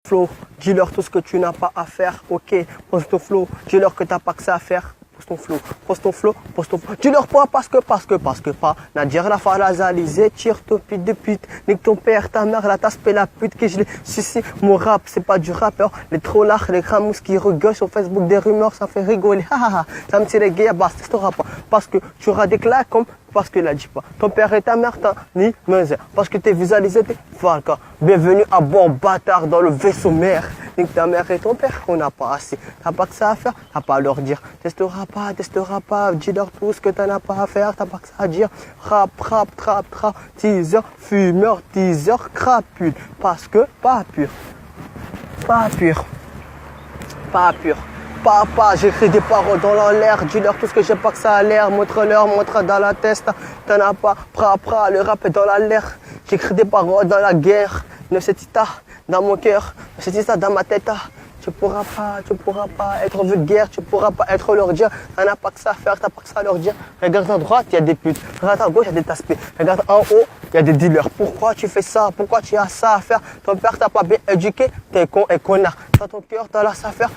flow, dis-leur tout ce que tu n'as pas à faire, ok, pose ton flow, dis-leur que t'as pas que ça à faire, pose ton flow, pose ton flow, pose ton flow, dis-leur pas parce que pas, Nadir la falazalisé, tire ton pute de pute, nique ton père, ta mère, la tasse, la pute, que je l'ai, si, mon rap, c'est pas du rap, alors, les trollards, les gramous qui regardent sur Facebook des rumeurs, ça fait rigoler, ça me tire les gars, bah, c'est ton rap, parce que tu auras des claques comme parce que là dit pas. Ton père et ta mère t'as ni misère. Parce que t'es visualisé, t'es falca. Bienvenue à bord bâtard dans le vaisseau mère. Nique ta mère et ton père qu'on n'a pas assez. T'as pas que ça à faire, t'as pas à leur dire. Testera pas, dis-leur tout ce que t'en as pas à faire, t'as pas que ça à dire. Rap, teaser, fumeur, teaser, crapule. Parce que pas pur. Papa, j'écris des paroles dans l'air, dis-leur tout ce que j'ai pas que ça a l'air, montre-leur dans la tête, t'en as pas, le rap est dans l'air, j'écris des paroles dans la guerre, ne c'est dans mon cœur, ne c'est dans ma tête, tu pourras pas être vulgaire, tu pourras pas être leur dire, t'en as pas que ça à faire, t'as pas que ça à leur dire, regarde à droite, il y a des putes, regarde à gauche, il y a des taspés, regarde en haut, il y a des dealers, pourquoi tu fais ça, pourquoi tu as ça à faire, ton père t'a pas bien éduqué, t'es con et connard, dans ton cœur t'as là ça à faire,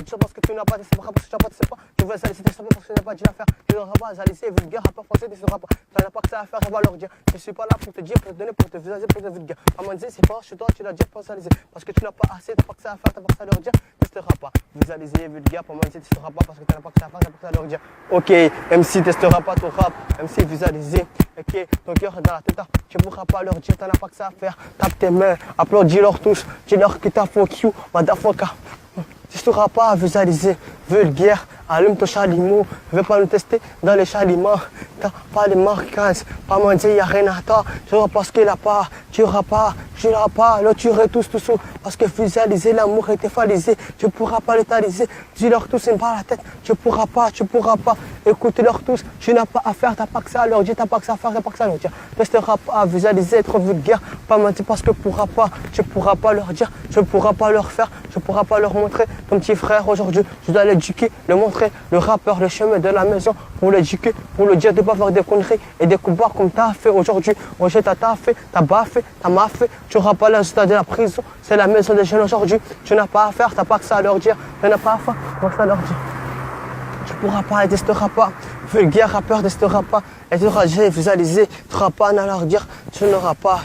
tu parce que tu n'as pas, c'est pas parce que tu n'as pas, c'est pas, tu veux ça laisser tes parce que tu n'as pas dit à faire, tu n'auras pas à laisser vulgaire, rapport français, tu n'auras pas, t'en as pas que ça à faire, ça va leur dire, je suis pas là pour te dire, pour te donner, pour te visualiser, pour te vulgaire, à mon dire, c'est pas chez toi, tu l'as dit pour ça laisser, parce que tu n'as pas assez, t'as pas que ça à faire, t'as pas que ça à leur dire, testera pas, visualiser, vulgaire, pour moi, testera pas, parce que t'en as pas que ça à faire, t'as pas que ça à leur dire, ok, MC testera pas ton rap, MC visualiser, ok, ton cœur est dans la tête, tu pourras pas leur dire, t'en as pas que ça à faire, tape tes mains, applaudis-leur tous, dis-leur que t'as fuck you, motherfucker. Si tu n'auras pas à visualiser, vulgaire, allume ton chalumeau, ne veux pas nous tester dans les chaliments, t'as pas les marquages, pas m'en dire, il n'y a rien à toi, tu n'auras pas ce qu'il a pas, tu n'auras pas, le tuerai tous, parce que visualiser l'amour est effalisé, tu ne pourras pas l'étaliser, dis-leur tous une balle à la tête, tu ne pourras pas, écoutez-leur tous, tu n'as pas à faire, t'as pas que ça à leur dire, t'as pas que ça à faire, t'as pas que ça à leur dire, testeras pas à visualiser, être vulgaire, pas mentir parce que tu pourras pas leur dire, tu ne pourras pas leur faire, tu ne pourras pas leur montrer, ton petit frère aujourd'hui, tu dois l'éduquer, le montrer, le rappeur, le chemin de la maison, pour l'éduquer, pour le dire de pas faire des conneries et des coups bas comme t'as fait aujourd'hui. Aujourd'hui t'as fait, t'as baffé, t'as maffé, tu n'auras pas l'instant de la prison, c'est la maison des jeunes aujourd'hui, tu n'as pas à faire, t'as pas que ça à leur dire, tu n'as pas à faire, t'as pas que ça à leur dire. Tu pourras pas, et testeras pas, vulgaire rappeur, testera pas, et tu auras visualisé, tu n'auras pas à leur dire, tu n'auras pas,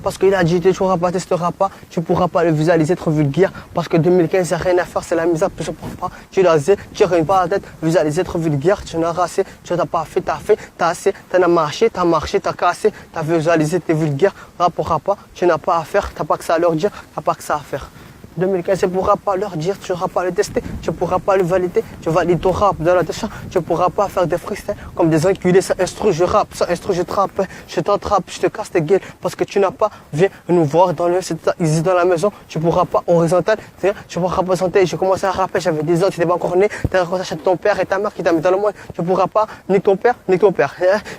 parce qu'il a dit, tu n'auras pas, testeras pas, tu pourras pas le visualiser, être vulgaire, parce que 2015, il n'y a rien à faire, c'est la misère, tu ne pourras pas, tu l'as dit, tu n'auras pas la tête, visualiser, être vulgaire, tu n'auras assez, tu n'as pas fait, t'as assez, t'en as marché, t'as cassé, t'as visualisé, t'es vulgaire, rapport pas, tu n'as pas à faire, t'as pas que ça à leur dire, t'as pas que ça à faire. 2015, tu ne pourras pas leur dire, tu ne pourras pas le tester, tu ne pourras pas le valider, tu valides ton rap dans la tête, tu ne pourras pas faire des freestyles comme des enculés, ça instru, je rappe, ça instru, je trappe, je t'entrappe, je te casse tes gueules parce que tu n'as pas, viens nous voir dans le, c'est ici dans la maison, tu ne pourras pas horizontal, c'est-à-dire tu pourras représenter, j'ai commencé à rapper, j'avais 10 ans, tu n'étais pas encore né, tu as raconté ton père et ta mère qui t'a mis dans le monde, tu ne pourras pas, ni ton père,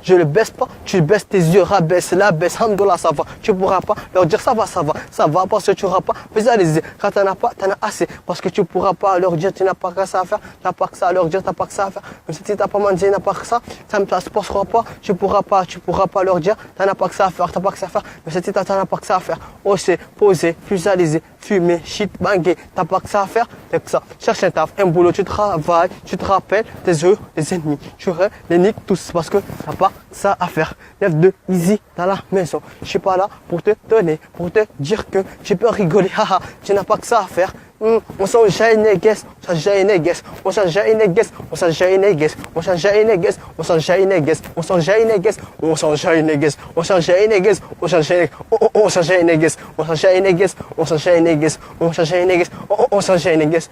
je le baisse pas, tu baisses tes yeux, rabaisse, la baisse, hamdoullah, ça va, tu ne pourras pas leur dire ça va, parce que tu n'auras pas visualisé. Quand t'en as pas, t'en as assez. Parce que tu pourras pas leur dire, tu n'as pas que ça à faire, t'as pas que ça à leur dire, t'as pas que ça à faire. Mais si t'as pas mangé, n'as pas que ça ne se passera pas, tu pourras pas leur dire, t'en as pas que ça à faire, t'as pas que ça à faire. Mais si t'en as pas que ça à faire, hausser, poser, visualiser, fumer, shit, banger, t'as pas que ça à faire, t'as que ça. Cherche un taf, un boulot, tu travailles, tu te rappelles tes yeux, tes ennemis. Tu les niques tous parce que t'as pas ça à faire. Lève de easy dans la maison. Je suis pas là pour te donner, pour te dire que tu peux rigoler, haha, tu n'as pas que ça à faire. On s'en jaille négues, on s'en jaille négues, on s'en jaille négues, on s'en jaille négues, on s'en jaille négues, on s'en jaille négues, on s'en jaille négues, on s'en jaille négues, on s'en jaille négues, on s'en jaille on s'en jaille négues, on s'en jaille négues, on s'en jaille négues, on s'en jaille négues, on s'en jaille négues,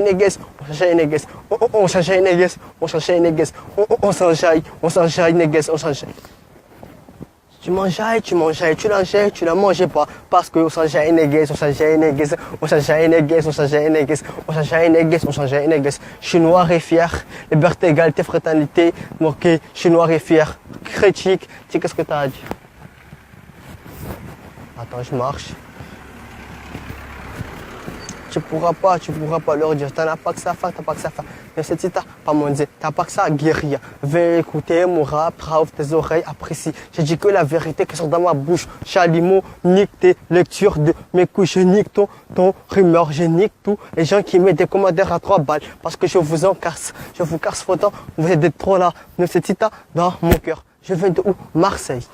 on s'en jaille négues, on s'en jaille négues, on s'en jaille négues, on s'en jaille négues, on s'en jaille négues, on s'en jaille. Tu l'enjailles, tu la manges pas. Parce que on s'enjaille négues, on s'enjaille négues, on s'enjaille négues, on s'enjaille négues, on s'enjaille négues, on s'enjaille négues. Je suis noir et fier, liberté, égalité, fraternité, moqué, je suis noir et fier, critique. Tu sais qu'est-ce que t'as à dire? Attends, je marche. tu pourras pas leur dire, t'en as pas que ça à faire, t'as pas que ça à faire. Mais c'est t'as pas mon Dieu, t'as pas que ça à guérir. Viens écouter mon rap, ouvre tes oreilles, apprécie. J'ai dit que la vérité qui sort dans ma bouche. Chalimaux, nique tes lectures de mes couches, je nique ton rumeur, je nique tout. Les gens qui mettent des commentaires à 3 balles, parce que je vous en casse. Je vous casse pourtant, vous êtes trop là. Mais c'est dans mon cœur. Je viens de où? Marseille.